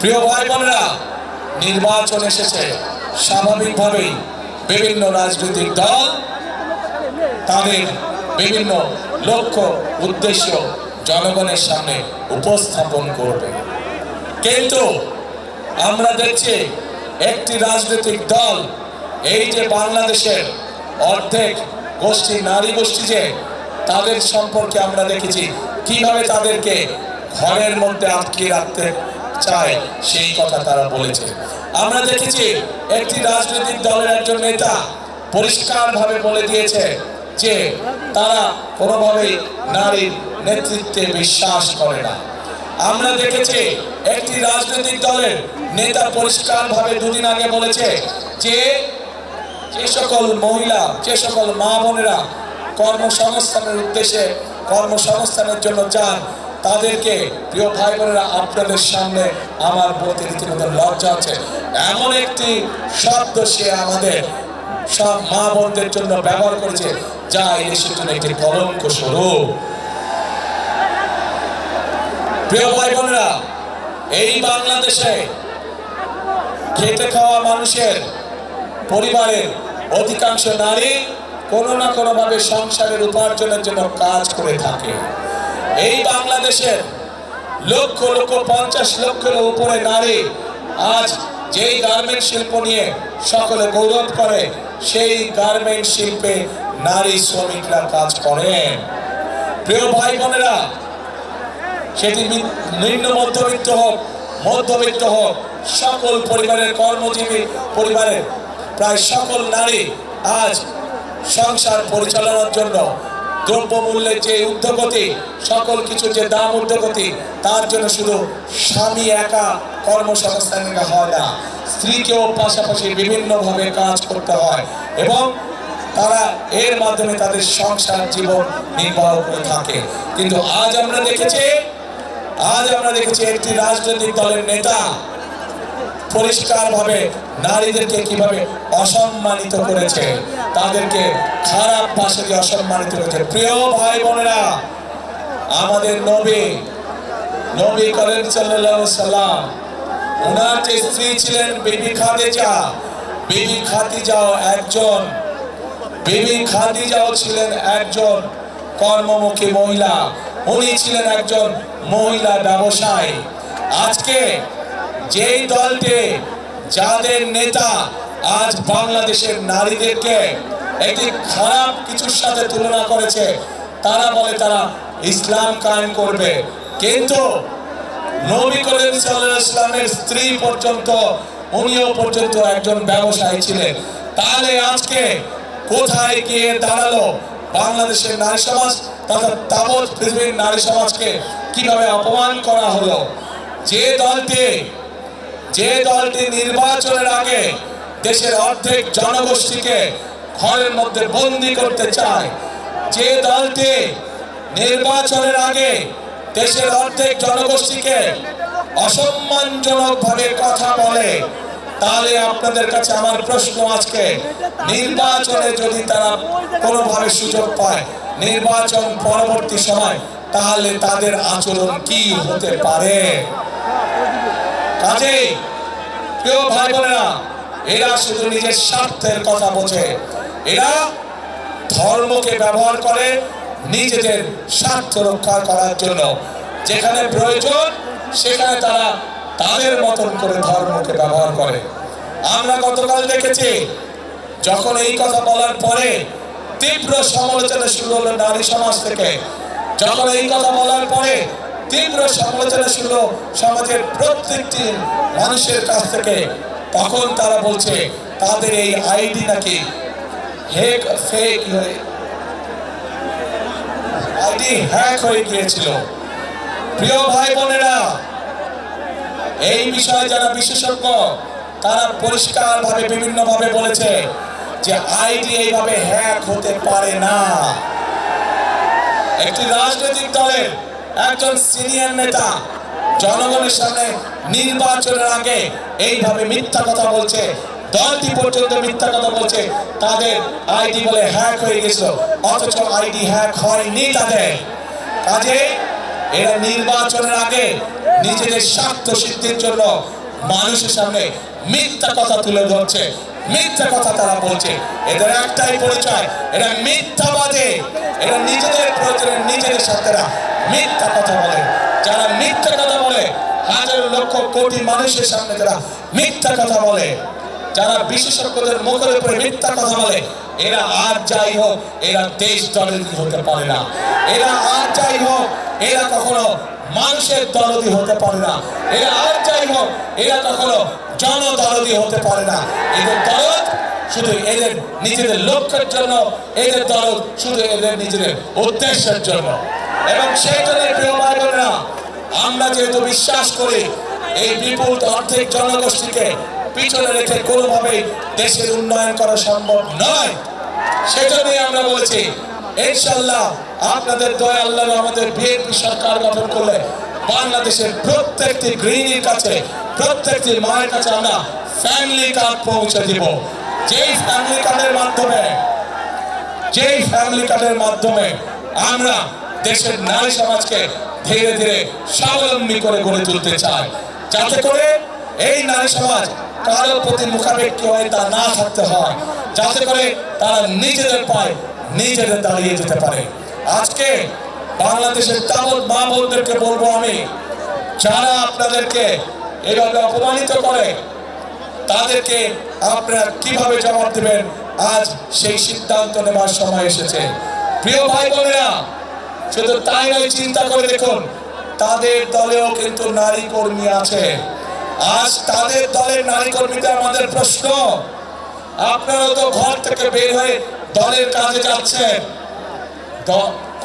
প্রিয় ভাই বোনেরা, নির্বাচন এসেছে, স্বাভাবিকভাবেই বিভিন্ন রাজনৈতিক দল তাদের বিভিন্ন লক্ষ্য উদ্দেশ্য জনগণের সামনে উপস্থাপন করবে। কিন্তু আমরা দেখছি একটি রাজনৈতিক দল, এই যে বাংলাদেশের অর্ধেক গোষ্ঠী নারী গোষ্ঠী, যে তাদের সম্পর্কে আমরা দেখেছি কিভাবে তাদেরকে ঘরের মধ্যে আটকে রাখতে চায়, সেই কথা তারা বলেছে। আমরা দেখেছি একটি রাজনৈতিক দলের একজন নেতা পরিষ্কারভাবে বলে দিয়েছে যে তারা কোনোভাবেই নারীর নেতৃত্বে বিশ্বাস করে না। আমরা দেখেছি একটি রাজনৈতিক দলের নেতা পরিষ্কারভাবে দুদিন আগে বলেছে যে যে সকল মহিলা, যে সকল মা বোনেরা কর্মসংস্থানের উদ্দেশ্যে কর্মসংস্থানের জন্য চান, তাদেরকে প্রিয় ভাই বোনেরা, আপনাদের সামনে আমার বলতে রীতিমতো লজ্জা আছে, এমন একটি শব্দ সে আমাদের সব মা বোনদের জন্য ব্যবহার করেছে যা এই দেশের জন্য একটি কলঙ্ক স্বরূপ। প্রিয় ভাই বোনেরা, এই বাংলাদেশে খেটে খাওয়া মানুষের পরিবারের অধিকাংশ নারী কোনো না কোনো ভাবে সংসারের উপার্জনের জন্য কাজ করে থাকে। এই বাংলাদেশের লক্ষ লক্ষ 50 লক্ষের উপরে নারী আজ যেই গার্মেন্ট শিল্প নিয়ে সকলে গৌরব করে, সেই গার্মেন্ট শিল্পে নারী শ্রমিকরা কাজ করেন। প্রিয় ভাই বোনেরা, সেটি নিম্ন মধ্যবিত্ত হোক, মধ্যবিত্ত হোক, সকল পরিবারের কর্মজীবী পরিবারের প্রায় সকল নারী আজ সংসার পরিচালনার জন্য দ্রব্যমূল্যের যে ঊর্ধ্বগতি, সকল কিছু যে দাম ঊর্ধ্বগতি, তার জন্য শুধু স্বামী একা কর্মসংস্থান হয় না, স্ত্রীকেও পাশাপাশি বিভিন্নভাবে কাজ করতে হয় এবং তারা এর মাধ্যমে তাদের সংসার জীবন নির্বাহ করে থাকে। কিন্তু আজ আমরা দেখেছি একটি রাজনৈতিক দলের নেতা পরিষ্কারভাবে নারীদেরকে কিভাবে অসম্মানিত করেছে, তাদেরকে খারাপ ভাষা দিয়ে অসম্মানিত করেছে। প্রিয় ভাই বোনেরা, আমাদের নবী করিম সাল্লাল্লাহু আলাইহি সাল্লাম, ওনার যে স্ত্রী ছিলেন বিবি খাদিজাও ছিলেন একজন কর্মমুখী মহিলা, উনি ছিলেন একজন মহিলা ব্যবসায়ী। আজকে যেই দলটি, যাদের নেতা আজ বাংলাদেশের নারীদেরকে একটি খারাপ কিছুর সাথে তুলনা করেছে, তারা বলে তারা ইসলাম কায়েম করবে, কিন্তু নবী করিম সাল্লাল্লাহু আলাইহি ওয়াসাল্লামের স্ত্রী পর্যন্ত, উনিও পর্যন্ত একজন ব্যবসায়ী ছিলেন। তাহলে আজকে কোথায় গিয়ে দাঁড়ালো বাংলাদেশের নারী সমাজ তথা তাবৎ পৃথিবীর নারী সমাজকে কিভাবে অপমান করা হলো? যে দলটি নির্বাচনের আগে দেশের অর্ধেক জনগোষ্ঠীকে ঘরের মধ্যে বন্দী করতে চায়, যে দলটি নির্বাচনের আগে দেশের অর্ধেক জনগোষ্ঠীকে অসম্মানজনকভাবে কথা বলে, তাহলে আপনাদের কাছে আমার প্রশ্ন, আজকে নির্বাচনে যদি তারা কোনোভাবে সুযোগ পায়, নির্বাচন পরবর্তী সময়, তাহলে তাদের আচরণ কি হতে পারে? কাজেই প্রিয় ভাই বোনেরা, এরা শুধু নিজের স্বার্থের কথা বোঝে, এরা ধর্মকে ব্যবহার করে নিজেদের স্বার্থ রক্ষা করার জন্য। যেখানে প্রয়োজন সেখানে তারা তাদের মতন করে ধর্মকে ব্যবহার করে। আমরা গতকাল দেখেছি, যখন এই কথা বলার পরে তীব্র সমালোচনা শুরু হলো নারী সমাজ থেকে, যখন এই কথা বলার পরে তীব্র সমালোচনা শুরু সমাজের প্রত্যেকটি মানুষের কাছ থেকে, তখন তারা বলছে তাদের এই আইডি নাকি হ্যাক হয়ে গিয়েছিল। প্রিয় ভাই বোনেরা, এই বিষয়ে যারা বিশেষজ্ঞ, তারা পরিষ্কারভাবে বিভিন্নভাবে বলেছে যে আইডি এইভাবে হ্যাক হতে পারে না। একটি রাজনৈতিক দলের একজন সিনিয়র নেতা জনগণের সামনে নির্বাচনের আগে এইভাবে মিথ্যা কথা বলছে, দলটি পর্যন্ত মিথ্যা কথা বলছে, তাদের আইডি বলে হ্যাক হয়ে গেছিল, অথচ আইডি হ্যাক হয়নি তাদের। কাজে এরা নির্বাচনের আগে নিজেদের স্বার্থ সিদ্ধির জন্য মানুষের সামনে মিথ্যা কথা তুলে ধরছে, মিথ্যা কথা তারা বলছে। এদের একটাই পরিচয়, এরা মিথ্যাবাদী। এরা নিজেদের প্রয়োজনে নিজেদের সাথে মিথ্যা কথা বলে। যারা মিথ্যা কথা বলে, হাজার লক্ষ কোটি মানুষের সামনে যারা মিথ্যা কথা বলে, যারা বিশেষজ্ঞদের মুখের উপরে মিথ্যা কথা বলে, এরা আর যাই হোক এরা দেশ দলদি হতে পারে না। এরা আর যাই হোক এরা কখনো মানুষের দলদি হতে পারে না। এরা আর যাই হোক এরা কখনো জনদলদি হতে পারে না। এদের দরদ শুধু এদের নিজেদের লক্ষ্যের জন্য, এদের দরদ শুধু এদের নিজেদের উদ্দেশ্যের জন্য। এবং সেই জন্য প্রিয় ভাই বোনেরা, আমরা যেহেতু বিশ্বাস করি এই বিপুল অর্ধেক জনগোষ্ঠীকে পিছনে রেখে কোনোভাবেই দেশের উন্নয়ন করা সম্ভব নয়, সেজন্যই আমরা বলেছি ইনশাআল্লাহ আপনাদের দয়া আল্লাহ আমাদের বিএনপি সরকার গঠন করলে বাংলাদেশের প্রত্যেকটি গৃহিণীর কাছে, প্রত্যেকটি মায়ের কাছে আমরা ফ্যামিলি কার্ড পৌঁছে দিব। যেই ফ্যামিলি কার্ডের মাধ্যমে আমরা দেশের নারী সমাজকে ধীরে ধীরে স্বাবলম্বী করে গড়ে তুলতে চাই, যাতে করে এই নারী সমাজ কারোর প্রতি মুখাপেক্ষী হয়ে তা না থাকতে হয়, যাতে করে তারা নিজেদের পায়ে নিজেদের দাঁড়িয়ে যেতে পারে। আজকে বাংলাদেশের তাবৎ মা বোনদেরকে বলবো আমি, যারা আপনাদেরকে এভাবে অপমানিত করে তাদেরকে আপনারা কিভাবে জবাব দেবেন, আজ সেই সিদ্ধান্ত নেবার সময় এসেছে। প্রিয় ভাই বোনেরা, শুধু তাই নয়, চিন্তা করে দেখুন তাদের দলেও কিন্তু নারী কর্মী আছে। আজ তাদের দলের নারী কর্মীদের আমাদের প্রশ্ন, আপনারা তো ঘর থেকে বের হয়ে দলের কাজে যাচ্ছেন,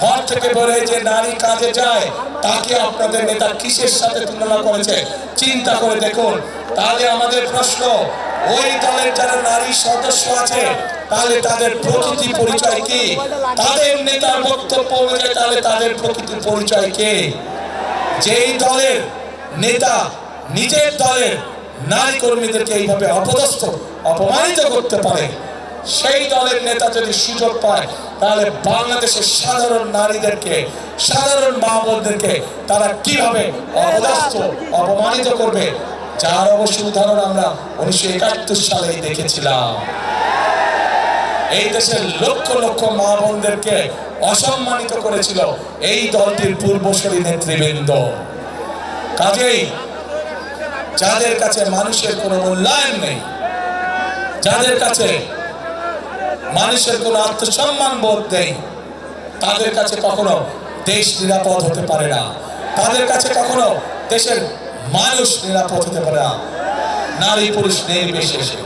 ঘর থেকে বের হয়ে যে নারী কাজে যায় তাকে আপনাদের নেতা কিসের সাথে তুলনা করেছে চিন্তা করে দেখুন। তাহলে আমাদের প্রশ্ন, ওই দলের যারা নারী সদস্য আছে তাহলে তাদের প্রকৃতি পরিচয় কি? তাদের নেতার বক্তব্য অনুযায়ী তাহলে তাদের প্রকৃতি পরিচয় কি? যেই দলের নেতা নিজের দলের নারী কর্মীদেরকে এইভাবে অপদস্থ অপমানিত করতে পারে, সেই দলের নেতা যদি সুযোগ পায় তাহলে বাংলাদেশের সাধারণ নারীদেরকে, সাধারণ মা বোনদেরকে তারা কিভাবে অপদস্থ অপমানিত করবে, যার অবশ্য উদাহরণ আমরা 1971 সালেই দেখেছিলাম। এই দেশের লক্ষ লক্ষ মা বোনদেরকে অসম্মানিত করেছিল এই দলটির পূর্বসূরি নেতৃবৃন্দ। কাজেই যাদের কাছে মানুষের কোনো মূল্যায়ন নেই, যাদের কাছে মানুষের কোনো আত্মসম্মান বোধ নেই, তাদের কাছে কখনো দেশ নিরাপদ হতে পারে না, তাদের কাছে কখনো দেশের মানুষ নিরাপদ হতে পারে না, নারী পুরুষ নির্বিশেষে।